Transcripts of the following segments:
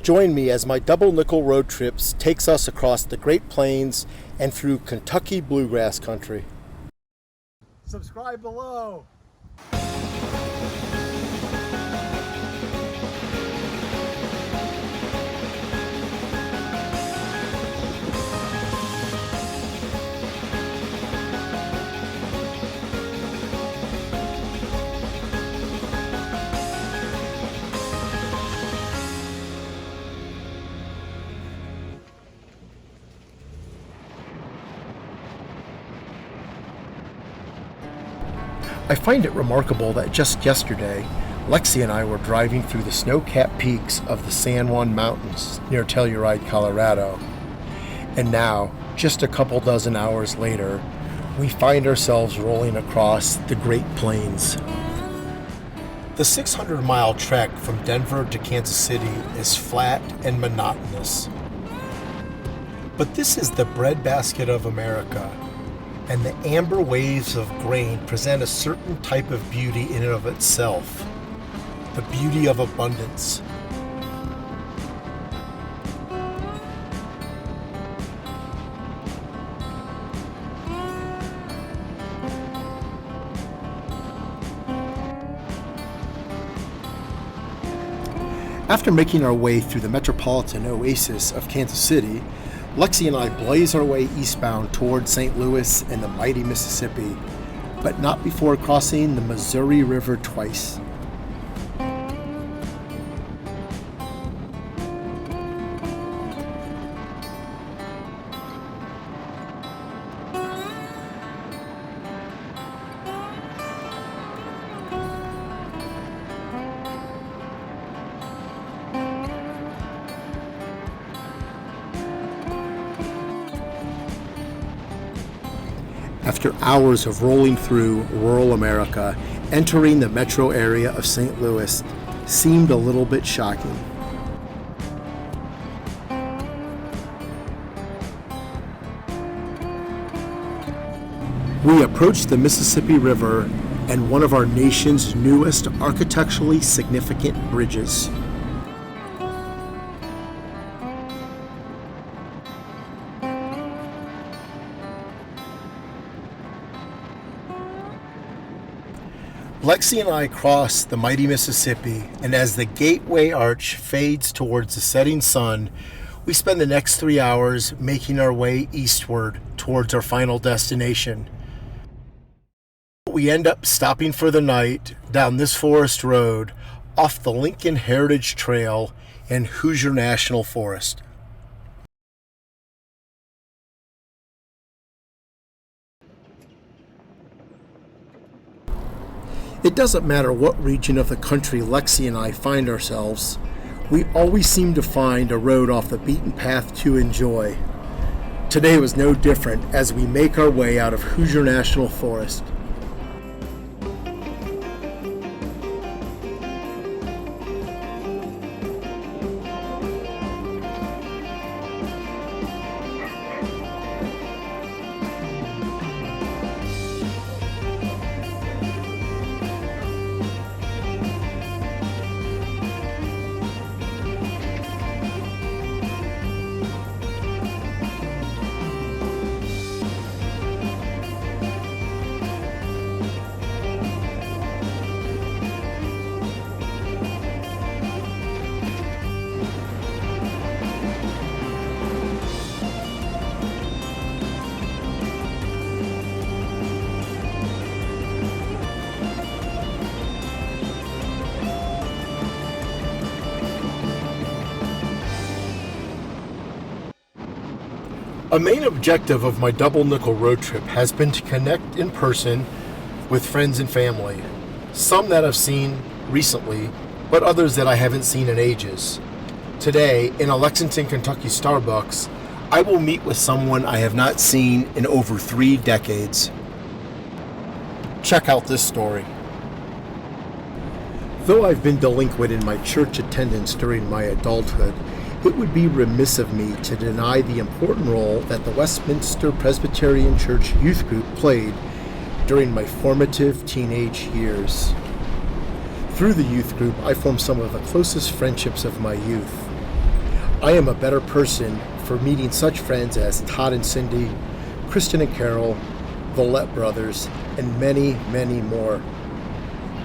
Join me as my double nickel road trips takes us across the Great Plains and through Kentucky bluegrass country. Subscribe below. I find it remarkable that just yesterday, Lexi and I were driving through the snow-capped peaks of the San Juan Mountains near Telluride, Colorado. And now, just a couple dozen hours later, we find ourselves rolling across the Great Plains. The 600-mile trek from Denver to Kansas City is flat and monotonous. But this is the breadbasket of America. And the amber waves of grain present a certain type of beauty in and of itself, the beauty of abundance. After making our way through the metropolitan oasis of Kansas City, Lexi and I blaze our way eastbound toward St. Louis and the mighty Mississippi, but not before crossing the Missouri River twice. After hours of rolling through rural America, entering the metro area of St. Louis seemed a little bit shocking. We approached the Mississippi River and one of our nation's newest architecturally significant bridges. Lexi and I cross the mighty Mississippi, and as the gateway arch fades towards the setting sun, we spend the next 3 hours making our way eastward towards our final destination. We end up stopping for the night down this forest road off the Lincoln Heritage Trail in Hoosier National Forest. It doesn't matter what region of the country Lexi and I find ourselves, we always seem to find a road off the beaten path to enjoy. Today was no different as we make our way out of Hoosier National Forest. A main objective of my double nickel road trip has been to connect in person with friends and family, some that I've seen recently, but others that I haven't seen in ages. Today, in a Lexington, Kentucky Starbucks, I will meet with someone I have not seen in over 3 decades. Check out this story. Though I've been delinquent in my church attendance during my adulthood, it would be remiss of me to deny the important role that the Westminster Presbyterian Church youth group played during my formative teenage years. Through the youth group, I formed some of the closest friendships of my youth. I am a better person for meeting such friends as Todd and Cindy, Kristen and Carol, the Lett brothers, and many, many more.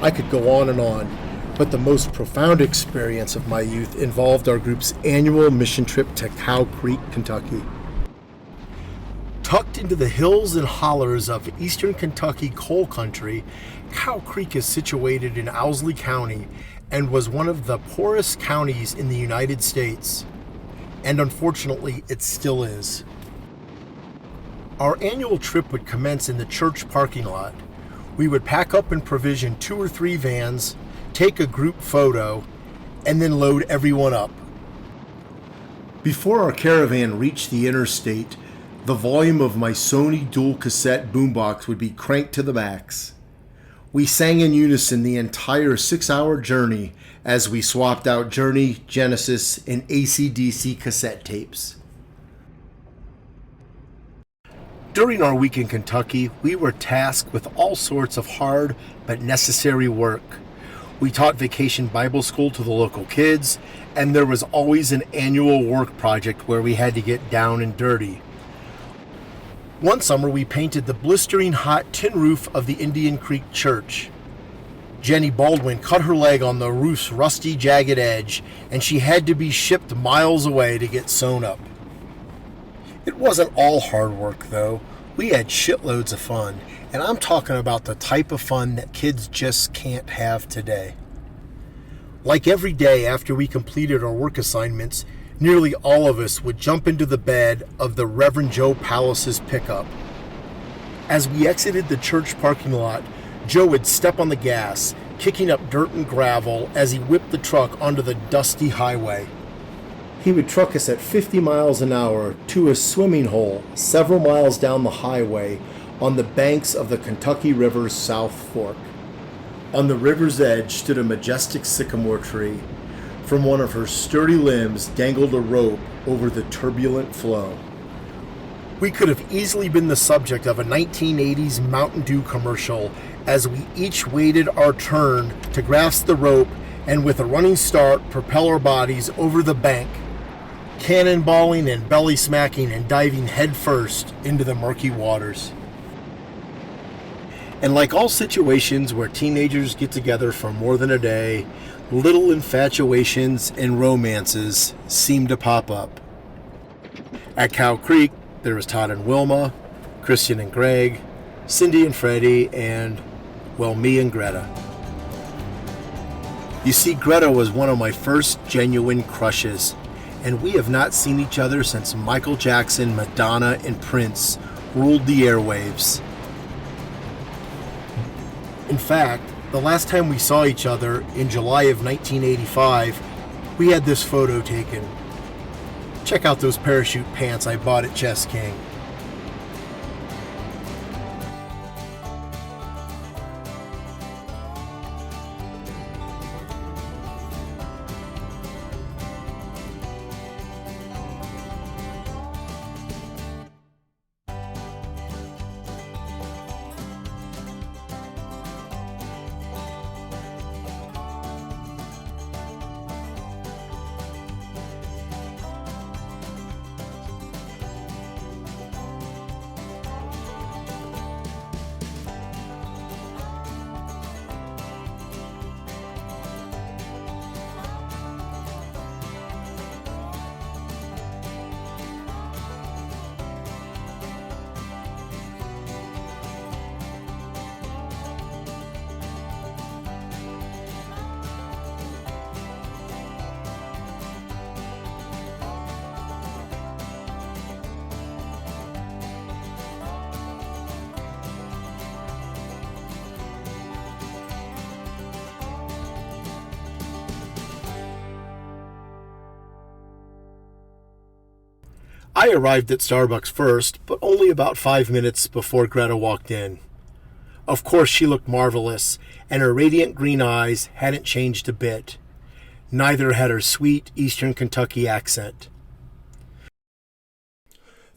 I could go on, but the most profound experience of my youth involved our group's annual mission trip to Cow Creek, Kentucky. Tucked into the hills and hollers of eastern Kentucky coal country, Cow Creek is situated in Owsley County and was one of the poorest counties in the United States. And unfortunately, it still is. Our annual trip would commence in the church parking lot. We would pack up and provision 2 or 3 vans, take a group photo, and then load everyone up. Before our caravan reached the interstate, the volume of my Sony dual cassette boombox would be cranked to the max. We sang in unison the entire 6-hour journey as we swapped out Journey, Genesis, and AC/DC cassette tapes. During our week in Kentucky, we were tasked with all sorts of hard but necessary work. We taught vacation Bible school to the local kids, and there was always an annual work project where we had to get down and dirty. One summer, we painted the blistering hot tin roof of the Indian Creek Church. Jenny Baldwin cut her leg on the roof's rusty, jagged edge, and she had to be shipped miles away to get sewn up. It wasn't all hard work, though. We had shitloads of fun, and I'm talking about the type of fun that kids just can't have today. Like every day after we completed our work assignments, nearly all of us would jump into the bed of the Reverend Joe Palace's pickup. As we exited the church parking lot, Joe would step on the gas, kicking up dirt and gravel as he whipped the truck onto the dusty highway. He would truck us at 50 miles an hour to a swimming hole several miles down the highway on the banks of the Kentucky River's South Fork. On the river's edge stood a majestic sycamore tree. From one of her sturdy limbs dangled a rope over the turbulent flow. We could have easily been the subject of a 1980s Mountain Dew commercial as we each waited our turn to grasp the rope and with a running start propel our bodies over the bank, cannonballing and belly smacking and diving headfirst into the murky waters. And like all situations where teenagers get together for more than a day, little infatuations and romances seem to pop up. At Cow Creek, there was Todd and Wilma, Christian and Greg, Cindy and Freddie, and, well, me and Greta. You see, Greta was one of my first genuine crushes, and we have not seen each other since Michael Jackson, Madonna, and Prince ruled the airwaves. In fact, the last time we saw each other, in July of 1985, we had this photo taken. Check out those parachute pants I bought at Chess King. I arrived at Starbucks first, but only about 5 minutes before Greta walked in. Of course, she looked marvelous, and her radiant green eyes hadn't changed a bit. Neither had her sweet Eastern Kentucky accent.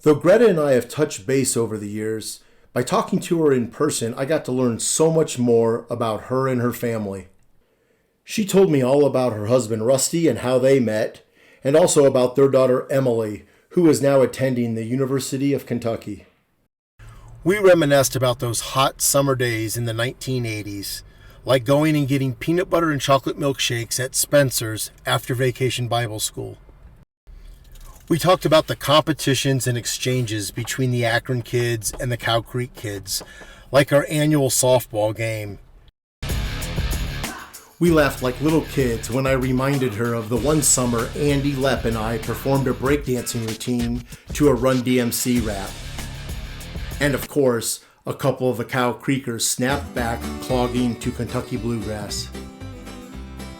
Though Greta and I have touched base over the years, by talking to her in person, I got to learn so much more about her and her family. She told me all about her husband Rusty and how they met, and also about their daughter Emily, who is now attending the University of Kentucky. We reminisced about those hot summer days in the 1980s, like going and getting peanut butter and chocolate milkshakes at Spencer's after Vacation Bible School. We talked about the competitions and exchanges between the Akron kids and the Cow Creek kids, like our annual softball game. We laughed like little kids when I reminded her of the one summer Andy Lepp and I performed a breakdancing routine to a Run DMC rap. And of course, a couple of the Cow Creekers snapped back clogging to Kentucky Bluegrass.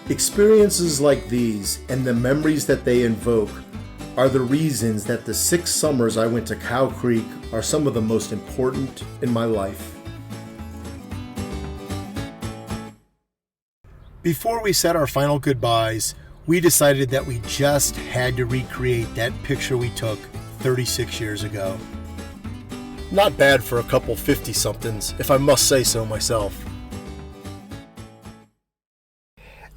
Experiences like these and the memories that they invoke are the reasons that the 6 summers I went to Cow Creek are some of the most important in my life. Before we said our final goodbyes, we decided that we just had to recreate that picture we took 36 years ago. Not bad for a couple 50-somethings, if I must say so myself.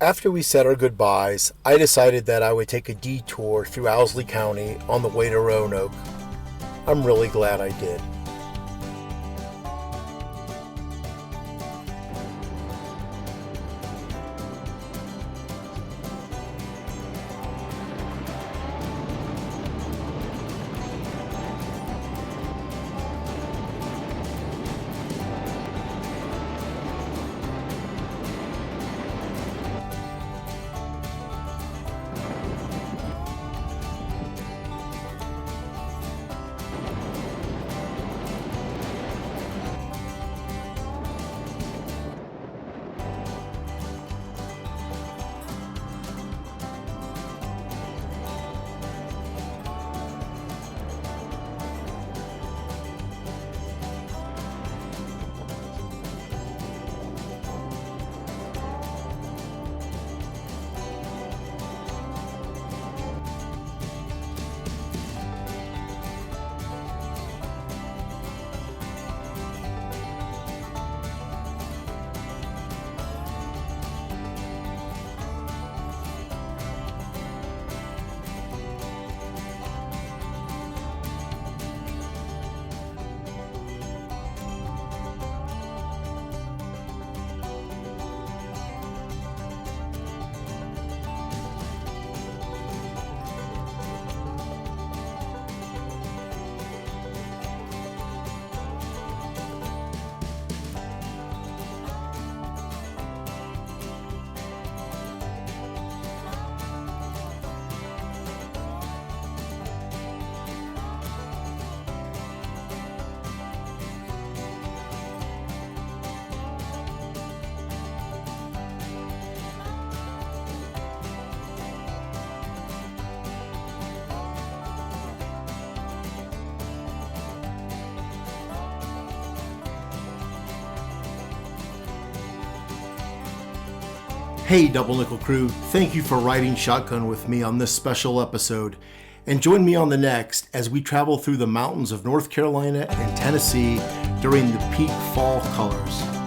After we said our goodbyes, I decided that I would take a detour through Owsley County on the way to Roanoke. I'm really glad I did. Hey Double Nickel Crew, thank you for riding shotgun with me on this special episode, and join me on the next as we travel through the mountains of North Carolina and Tennessee during the peak fall colors.